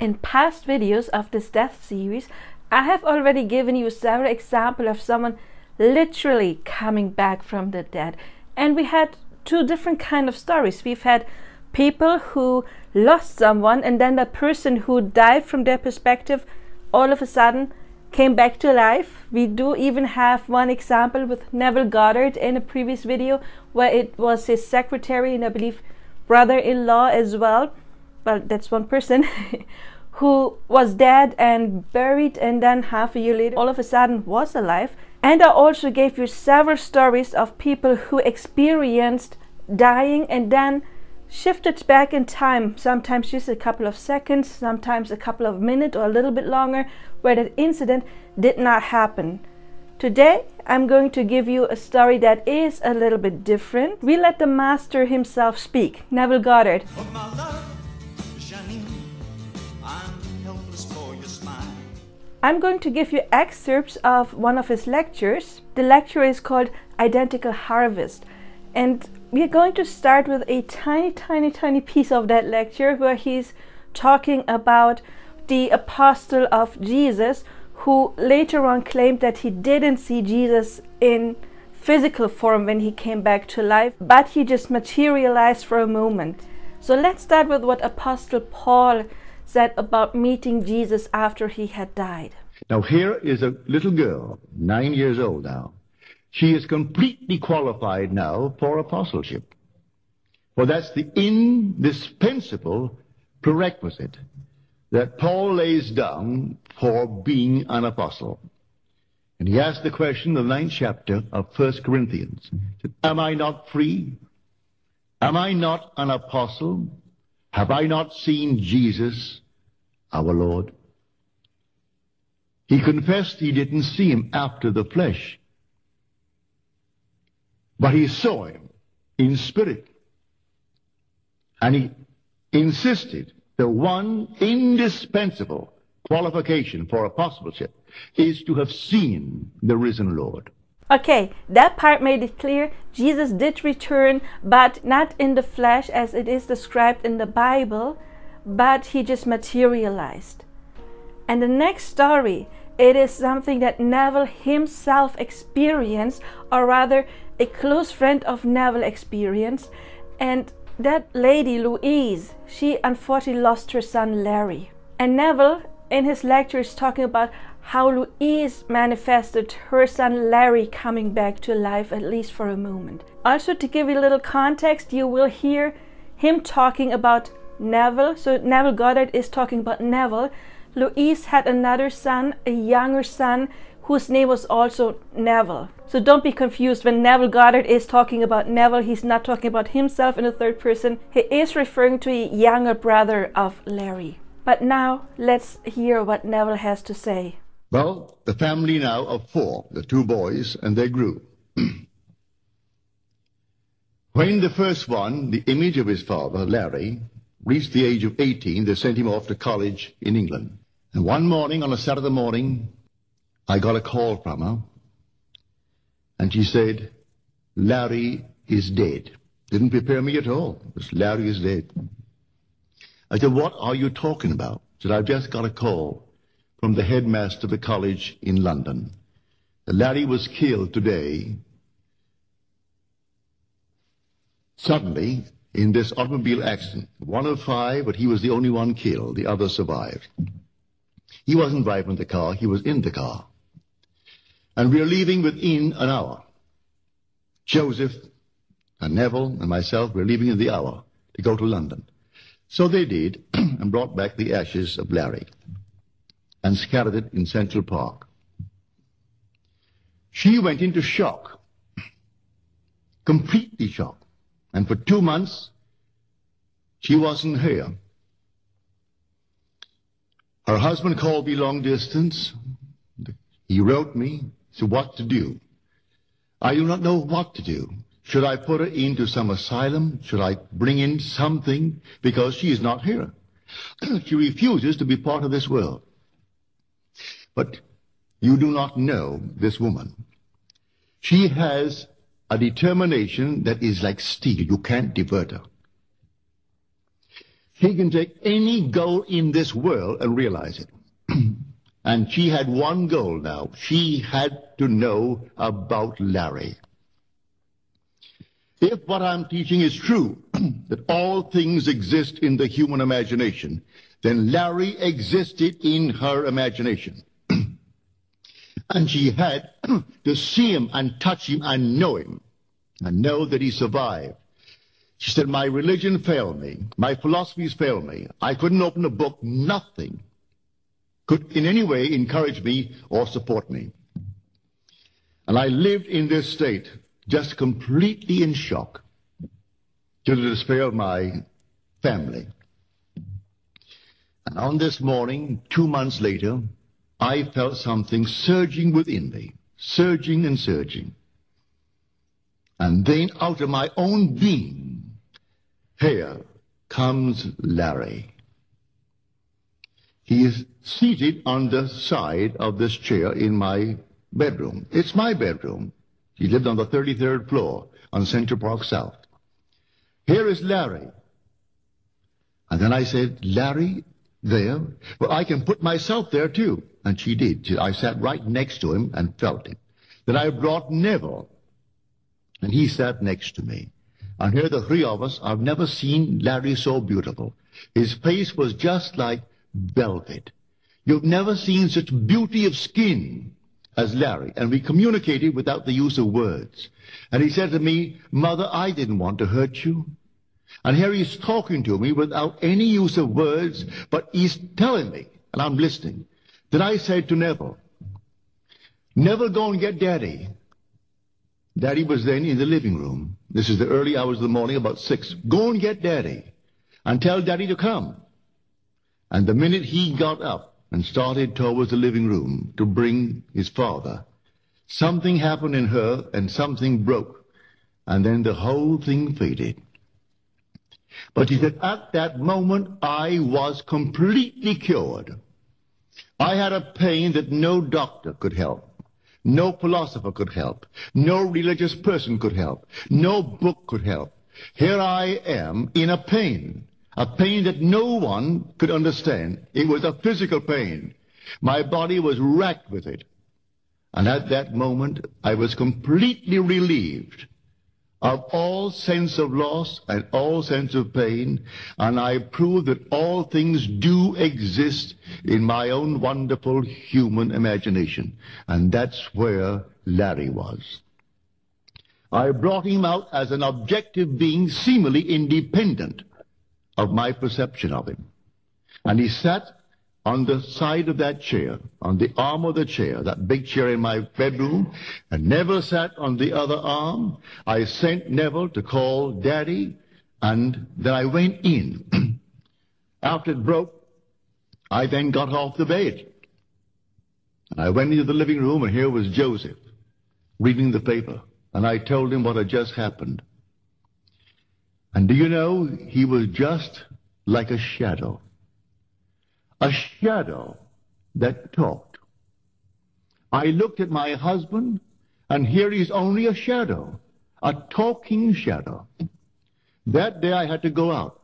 In past videos of this death series, I have already given you several examples of someone literally coming back from the dead. And we had two different kind of stories. We've had people who lost someone, and then the person who died from their perspective all of a sudden came back to life. We do even have one example with Neville Goddard in a previous video, where it was his secretary and I believe brother-in-law as well. Well, that's one person who was dead and buried, and then half a year later all of a sudden was alive. And I also gave you several stories of people who experienced dying and then shifted back in time, sometimes just a couple of seconds, sometimes a couple of minutes or a little bit longer, where that incident did not happen. Today I'm going to give you a story that is a little bit different. We let the master himself speak, Neville Goddard. I'm going to give you excerpts of one of his lectures. The lecture is called Identical Harvest, and we are going to start with a tiny piece of that lecture where he's talking about the apostle of Jesus, who later on claimed that he didn't see Jesus in physical form when he came back to life, but he just materialized for a moment. So let's start with what Apostle Paul said about meeting Jesus after he had died. Now here is a little girl, 9 years old now. She is completely qualified now for apostleship. For that's the indispensable prerequisite that Paul lays down for being an apostle. And he asked the question in the 9th chapter of 1 Corinthians. Am I not free? Am I not an apostle? Have I not seen Jesus, our Lord? He confessed he didn't see him after the flesh, but he saw him in spirit. And he insisted the one indispensable qualification for apostleship is to have seen the risen Lord. Okay, that part made it clear. Jesus did return, but not in the flesh as it is described in the Bible, but he just materialized. And the next story, it is something that Neville himself experienced, or rather a close friend of Neville experienced. And that lady, Louise, she unfortunately lost her son Larry. And Neville in his lecture is talking about how Louise manifested her son Larry coming back to life, at least for a moment. Also, to give you a little context, you will hear him talking about Neville. So Neville Goddard is talking about Neville. Louise had another son, a younger son, whose name was also Neville. So don't be confused. When Neville Goddard is talking about Neville, he's not talking about himself in the third person. He is referring to a younger brother of Larry. But now let's hear what Neville has to say. Well, the family now of 4, the 2 boys, and they grew. When the first one, the image of his father, Larry, reached the age of 18, they sent him off to college in England. And one morning, on a Saturday morning, I got a call from her, and she said, Larry is dead. Didn't prepare me at all. Just, Larry is dead. I said, what are you talking about? She said, I've just got a call from the headmaster of the college in London. Larry was killed today, suddenly, in this automobile accident. 1 of 5, but he was the only one killed. The others survived. He wasn't driving the car, he was in the car. And we are leaving within an hour. Joseph and Neville and myself were leaving in the hour to go to London. So they did, and brought back the ashes of Larry and scattered it in Central Park. She went into shock, completely shocked. And for 2 months, she wasn't here. Her husband called me long distance. He wrote me, so what to do? I do not know what to do. Should I put her into some asylum? Should I bring in something? Because she is not here. She refuses to be part of this world. But you do not know this woman. She has a determination that is like steel. You can't divert her. He can take any goal in this world and realize it. And she had one goal now. She had to know about Larry. If what I'm teaching is true, that all things exist in the human imagination, then Larry existed in her imagination. And she had to see him and touch him and know that he survived. She said, my religion failed me. My philosophies failed me. I couldn't open a book. Nothing could in any way encourage me or support me. And I lived in this state, just completely in shock, to the despair of my family. And on this morning, 2 months later, I felt something surging within me, surging and surging. And then out of my own being, here comes Larry. He is seated on the side of this chair in my bedroom. It's my bedroom. He lived on the 33rd floor on Central Park South. Here is Larry. And then I said, Larry, there? Well, I can put myself there too. And she did. I sat right next to him and felt him. Then I brought Neville, and he sat next to me. And here the three of us, I've never seen Larry so beautiful. His face was just like velvet. You've never seen such beauty of skin as Larry. And we communicated without the use of words. And he said to me, Mother, I didn't want to hurt you. And here he's talking to me without any use of words, but he's telling me, and I'm listening. Then I said to Neville, Neville, go and get Daddy. Daddy was then in the living room. This is the early hours of the morning, about 6. Go and get Daddy and tell Daddy to come. And the minute he got up and started towards the living room to bring his father, something happened in her and something broke. And then the whole thing faded. But he said, at that moment, I was completely cured. I had a pain that no doctor could help. No philosopher could help. No religious person could help. No book could help. Here I am in a pain that no one could understand. It was a physical pain. My body was racked with it. And at that moment, I was completely relieved of all sense of loss and all sense of pain, and I proved that all things do exist in my own wonderful human imagination. And that's where Larry was. I brought him out as an objective being, seemingly independent of my perception of him. And he sat on the side of that chair, on the arm of the chair, that big chair in my bedroom, and Neville sat on the other arm. I sent Neville to call Daddy, and then I went in. After it broke, I then got off the bed. I went into the living room, and here was Joseph reading the paper, and I told him what had just happened. And do you know, he was just like a shadow. A shadow that talked. I looked at my husband, and here he's only a shadow, a talking shadow. That day I had to go out,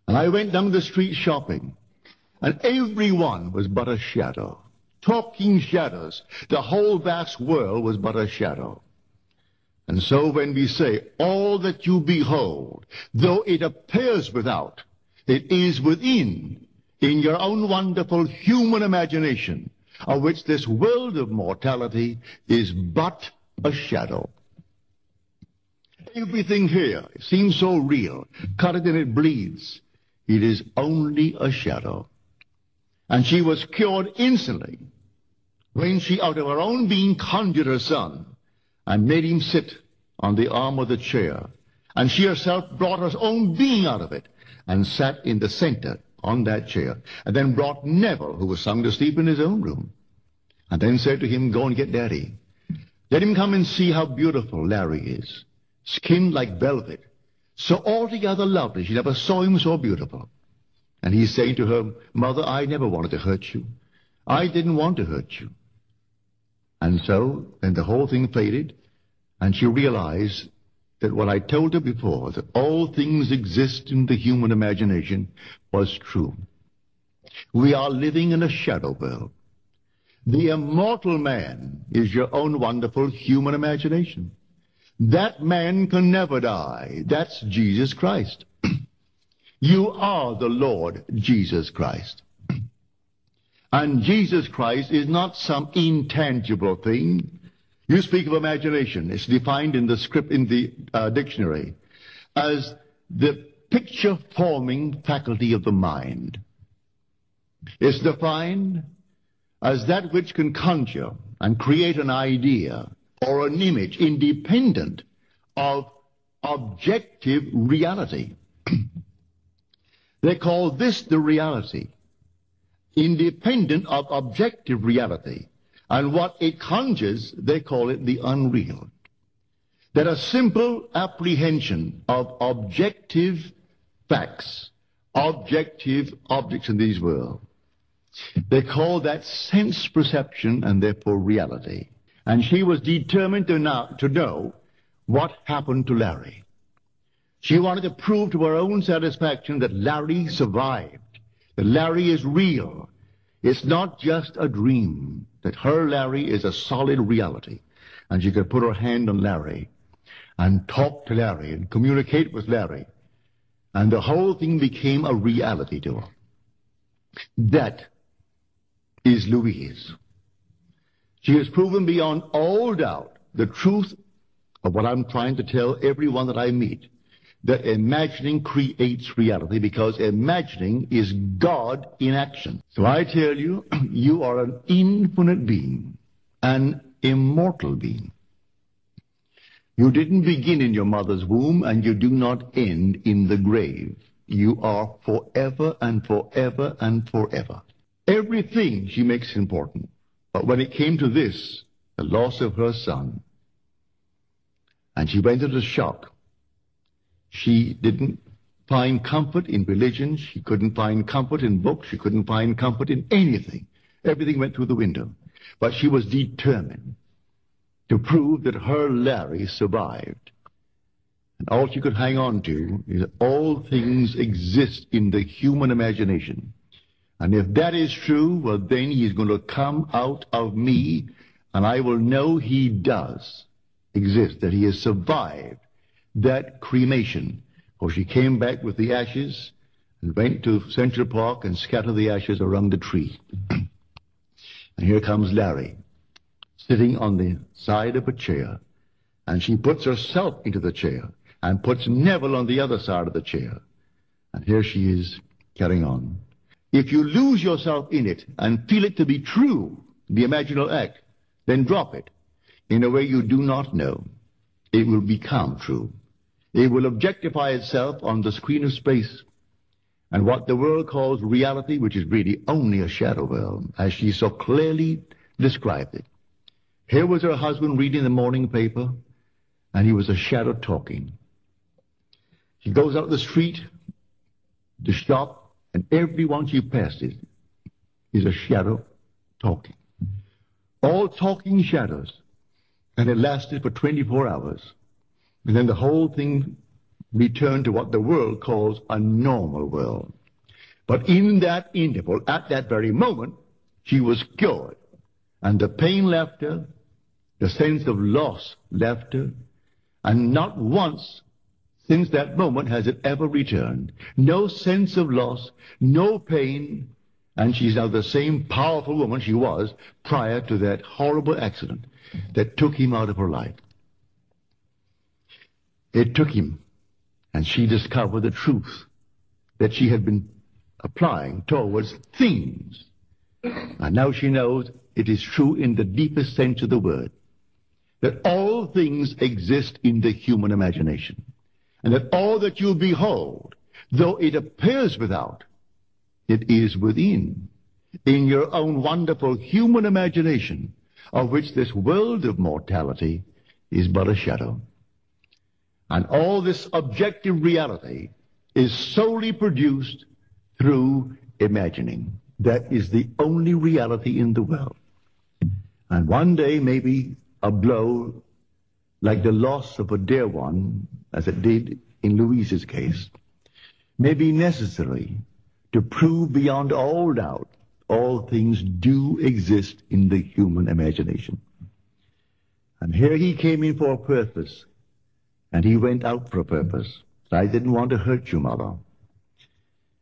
and I went down the street shopping, and everyone was but a shadow. Talking shadows. The whole vast world was but a shadow. And so when we say, all that you behold, though it appears without, it is within, in your own wonderful human imagination, of which this world of mortality is but a shadow. Everything here seems so real. Cut it and it bleeds. It is only a shadow. And she was cured instantly when she, out of her own being, conjured her son and made him sit on the arm of the chair. And she herself brought her own being out of it and sat in the center on that chair, and then brought Neville, who was sound asleep in his own room, and then said to him, go and get Daddy. Let him come and see how beautiful Larry is. Skin like velvet, so altogether lovely. She never saw him so beautiful. And he's saying to her, Mother, I never wanted to hurt you. I didn't want to hurt you. And so, then the whole thing faded, and she realized that what I told her before, that all things exist in the human imagination, was true. We are living in a shadow world. The immortal man is your own wonderful human imagination. That man can never die. That's Jesus Christ. You are the Lord Jesus Christ. And Jesus Christ is not some intangible thing. You speak of imagination. It's defined in the script, in the dictionary, as the picture-forming faculty of the mind. It's defined as that which can conjure and create an idea or an image independent of objective reality. They call this the reality, independent of objective reality. And what it conjures, they call it the unreal. That a simple apprehension of objective facts, objective objects in this world, they call that sense perception and therefore reality. And she was determined to know what happened to Larry. She wanted to prove to her own satisfaction that Larry survived, that Larry is real. It's not just a dream, that her Larry is a solid reality. And she could put her hand on Larry and talk to Larry and communicate with Larry. And the whole thing became a reality to her. That is Louise. She has proven beyond all doubt the truth of what I'm trying to tell everyone that I meet, that imagining creates reality, because imagining is God in action. So I tell you, you are an infinite being, an immortal being. You didn't begin in your mother's womb, and you do not end in the grave. You are forever and forever and forever. Everything she makes important. But when it came to this, the loss of her son, and she went into shock, she didn't find comfort in religion. She couldn't find comfort in books. She couldn't find comfort in anything. Everything went through the window. But she was determined to prove that her Larry survived. And all she could hang on to is that all things exist in the human imagination. And if that is true, well, then he's going to come out of me, and I will know he does exist, that he has survived that cremation. For she came back with the ashes and went to Central Park and scattered the ashes around the tree. And here comes Larry, sitting on the side of a chair, and she puts herself into the chair and puts Neville on the other side of the chair. And here she is carrying on. If you lose yourself in it and feel it to be true, the imaginal act, then drop it. In a way you do not know, it will become true. It will objectify itself on the screen of space. And what the world calls reality, which is really only a shadow world, as she so clearly described it. Here was her husband reading the morning paper, and he was a shadow talking. She goes out the street to shop, and everyone she passes is a shadow talking. All talking shadows. And it lasted for 24 hours. And then the whole thing returned to what the world calls a normal world. But in that interval, at that very moment, she was cured. And the pain left her, the sense of loss left her, and not once since that moment has it ever returned. No sense of loss, no pain, and she's now the same powerful woman she was prior to that horrible accident that took him out of her life. It took him, and she discovered the truth that she had been applying towards things. And now she knows it is true in the deepest sense of the word, that all things exist in the human imagination, and that all that you behold, though it appears without, it is within, in your own wonderful human imagination, of which this world of mortality is but a shadow. And all this objective reality is solely produced through imagining. That is the only reality in the world. And one day, maybe a blow like the loss of a dear one as it did in Louise's case, may be necessary to prove beyond all doubt all things do exist in the human imagination. And here he came in for a purpose, and he went out for a purpose. I didn't want to hurt you, Mother.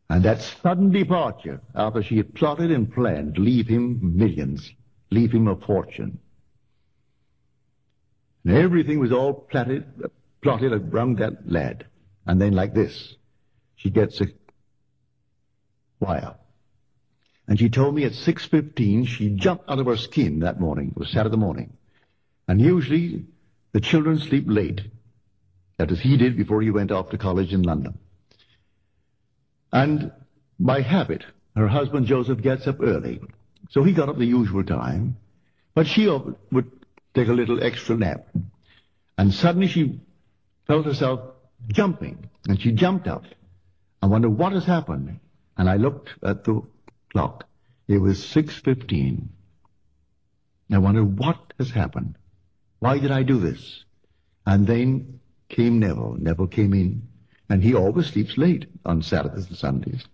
And that sudden departure, after she had plotted and planned to leave him millions, leave him a fortune. And everything was all plotted around that lad. And then like this, she gets a wire. And she told me at 6:15 she jumped out of her skin that morning. It was Saturday morning. And usually the children sleep late. That is, he did before he went off to college in London. And by habit, her husband Joseph gets up early. So he got up the usual time. But she would take a little extra nap. And suddenly she felt herself jumping. And she jumped up. I wondered what has happened. And I looked at the clock. It was 6:15. I wondered what has happened. Why did I do this? And then came Neville. Neville came in. And he always sleeps late on Saturdays and Sundays.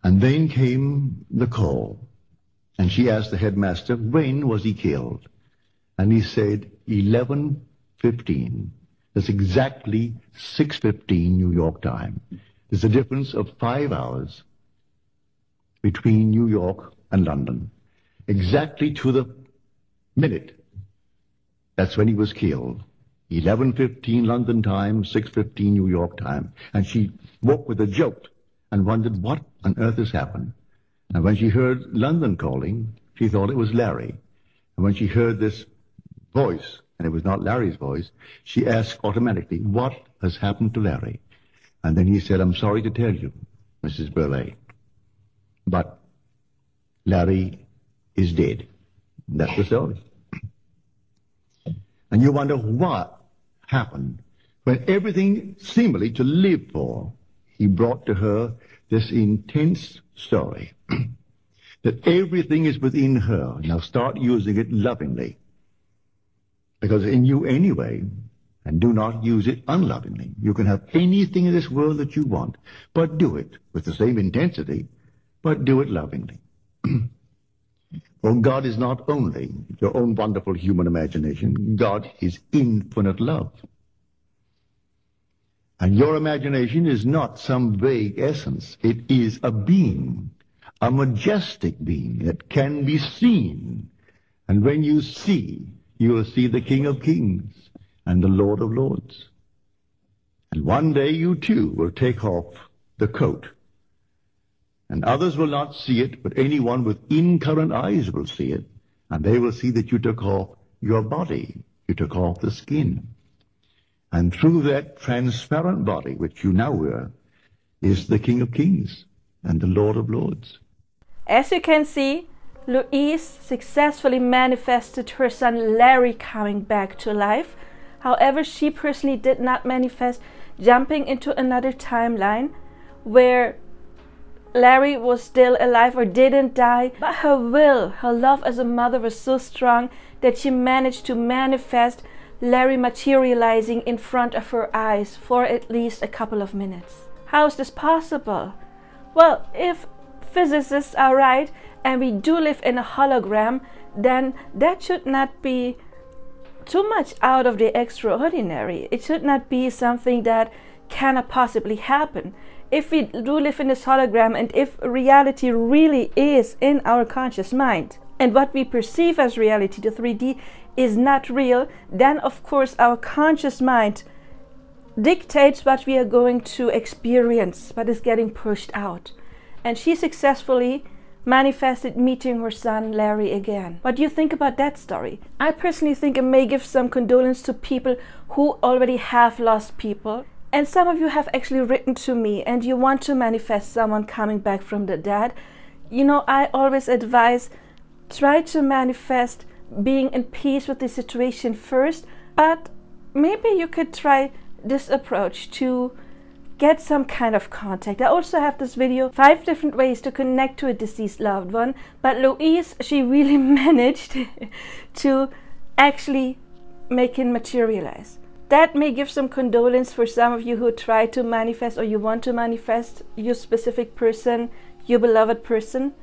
And then came the call. And she asked the headmaster, when was he killed? And he said, 11:15. That's exactly 6:15 New York time. There's a difference of 5 hours between New York and London. Exactly to the minute. That's when he was killed. 11:15 London time, 6:15 New York time. And she woke with a jolt and wondered what on earth has happened. And when she heard London calling, she thought it was Larry. And when she heard this voice, and it was not Larry's voice, she asked automatically, what has happened to Larry? And then he said, I'm sorry to tell you, Mrs. Burleigh, but Larry is dead. And that's the story. And you wonder what happened when everything seemingly to live for, he brought to her this intense story that everything is within her. Now start using it lovingly, because it's in you anyway, and do not use it unlovingly. You can have anything in this world that you want, but do it with the same intensity, but do it lovingly. For God is not only your own wonderful human imagination, God is infinite love. And your imagination is not some vague essence. It is a being, a majestic being that can be seen. And when you see, you will see the King of Kings and the Lord of Lords. And one day you too will take off the coat. And others will not see it, but anyone with incurrent eyes will see it. And they will see that you took off your body. You took off the skin. And through that transparent body, which you now wear, is the King of Kings and the Lord of Lords. As you can see, Louise successfully manifested her son Larry coming back to life. However, she personally did not manifest jumping into another timeline where Larry was still alive or didn't die, but her will, her love as a mother was so strong that she managed to manifest Larry materializing in front of her eyes for at least a couple of minutes. How is this possible? Well, if physicists are right and we do live in a hologram, then that should not be too much out of the extraordinary. It should not be something that cannot possibly happen. If we do live in this hologram, and if reality really is in our conscious mind, and what we perceive as reality, the 3D, is not real, then of course our conscious mind dictates what we are going to experience, what is getting pushed out. And she successfully manifested meeting her son Larry again. What do you think about that story? I personally think it may give some condolence to people who already have lost people. And some of you have actually written to me and you want to manifest someone coming back from the dead. You know, I always advise, try to manifest being in peace with the situation first, but maybe you could try this approach to get some kind of contact. I also have this video, 5 different ways to connect to a deceased loved one, but Louise, she really managed to actually make it materialize. That may give some condolence for some of you who try to manifest, or you want to manifest your specific person, your beloved person.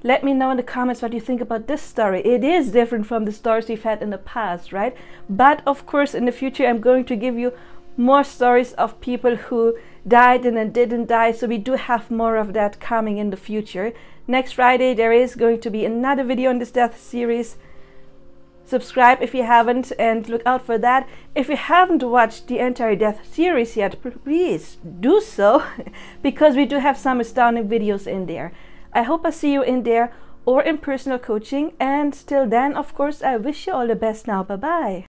Let me know in the comments what you think about this story. It is different from the stories we've had in the past, right? But of course, in the future, I'm going to give you more stories of people who died and then didn't die. So we do have more of that coming in the future. Next Friday, there is going to be another video in this death series. Subscribe if you haven't and look out for that. If you haven't watched the entire death series yet, please do so because we do have some astounding videos in there. I hope I see you in there or in personal coaching, and till then, of course, I wish you all the best now. Bye bye.